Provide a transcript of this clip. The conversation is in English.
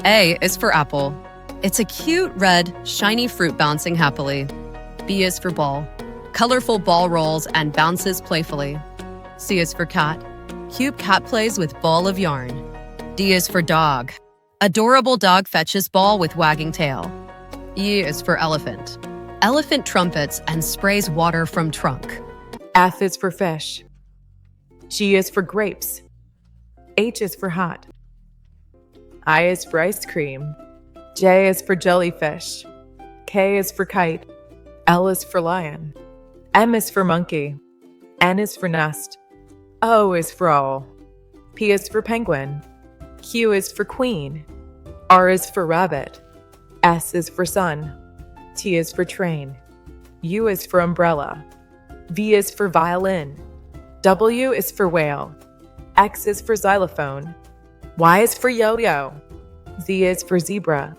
A is for apple. It's a cute, red, shiny fruit bouncing happily. B is for ball. Colorful ball rolls and bounces playfully. C is for cat. Cute cat plays with ball of yarn. D is for dog. Adorable dog fetches ball with wagging tail. E is for elephant. Elephant trumpets and sprays water from trunk. F is for fish. G is for grapes. H is for hot. I is for ice cream. J is for jellyfish. K is for kite. L is for lion. M is for monkey. N is for nest. O is for owl. P is for penguin. Q is for queen. R is for rabbit. S is for sun. T is for train. U is for umbrella. V is for violin. W is for whale. X is for xylophone. Y is for yo-yo. Z is for zebra.